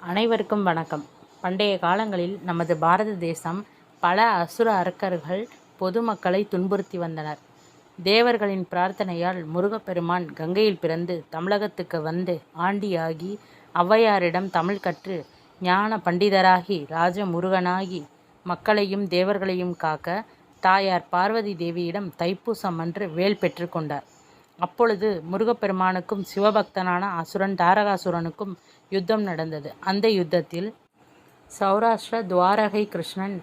அனைவருக்கும் வணக்கம். பண்டைய காலங்களில் நமது பாரத தேசம் பல அசுர அரக்கர்கள் பொதுமக்களை துன்புறுத்தி வந்தனர். தேவர்களின் பிரார்த்தனையால் முருகப்பெருமான் கங்கையில் பிறந்து தமிழகத்துக்கு வந்து ஆண்டியாகி ஔவையாரிடம் தமிழ் கற்று ஞான பண்டிதராகி ராஜமுருகனாகி மக்களையும் தேவர்களையும் காக்க தாயார் பார்வதி தேவியிடம் தைப்பூசம் அன்று வேல் பெற்று கொண்டார். அப்பொழுது முருகப்பெருமானுக்கும் சிவபக்தனான அசுரன் தாரகாசுரனுக்கும் யுத்தம் நடந்தது. அந்த யுத்தத்தில் சௌராஷ்டிர துவாரகை கிருஷ்ணன்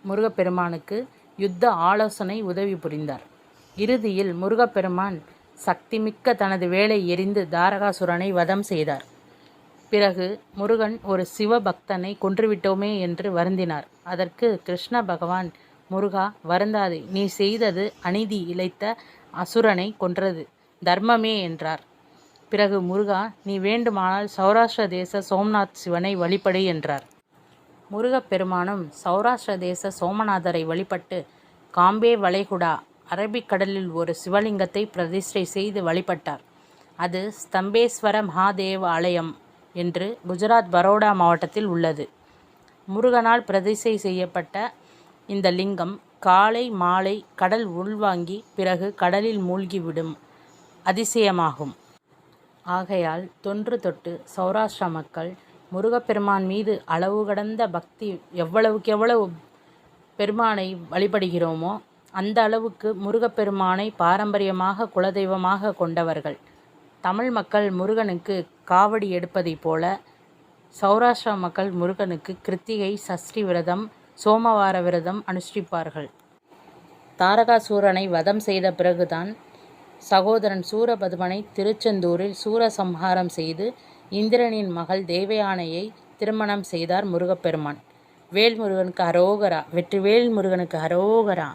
முருகப்பெருமானுக்கு யுத்த ஆலோசனை உதவி புரிந்தார். இறுதியில் முருகப்பெருமான் சக்திமிக்க தனது வேலை எறிந்து தாரகாசுரனை வதம் செய்தார். பிறகு முருகன் ஒரு சிவபக்தனை கொன்றுவிட்டோமே என்று வருந்தினார். அதற்கு கிருஷ்ண பகவான், முருகா, வருந்தாதே, நீ செய்தது அநீதி இழைத்த அசுரனை கொன்றது தர்மமே என்றார். பிறகு முருகா, நீ வேண்டுமானால் சௌராஷ்டிர தேச சோம்நாத் சிவனை வழிபடு என்றார். முருகப்பெருமானும் சௌராஷ்டிர தேச சோமநாதரை வழிபட்டு காம்பே வளைகுடா அரபிக்கடலில் ஒரு சிவலிங்கத்தை பிரதிஷ்டை செய்து வழிபட்டார். அது ஸ்தம்பேஸ்வர மகாதேவ ஆலயம் என்று குஜராத் பரோடா மாவட்டத்தில் உள்ளது. முருகனால் பிரதிஷ்டை செய்யப்பட்ட இந்த லிங்கம் காலை மாலை கடல் உள்வாங்கி பிறகு கடலில் மூழ்கிவிடும் அதிசயமாகும். ஆகையால் தொன்று தொட்டு சௌராஷ்டிரா மக்கள் முருகப்பெருமான் மீது அளவு கடந்த பக்தி, எவ்வளவு பெருமானை வழிபடுகிறோமோ அந்த அளவுக்கு முருகப்பெருமானை பாரம்பரியமாக குலதெய்வமாக கொண்டவர்கள். தமிழ் மக்கள் முருகனுக்கு காவடி எடுப்பதைப் போல சௌராஷ்டிரா மக்கள் முருகனுக்கு கிருத்திகை சஷ்டி விரதம், சோமவார விரதம் அனுஷ்டிப்பார்கள். தாரகாசூரனை வதம் செய்த பிறகுதான் சகோதரன் சூரபதுமனை திருச்செந்தூரில் சூரசம்ஹாரம் செய்து இந்திரனின் மகள் தேவயானையை திருமணம் செய்தார் முருகப்பெருமான். வேல்முருகனுக்கு அரோகரா. வெற்றிவேல் முருகனுக்கு அரோகரா.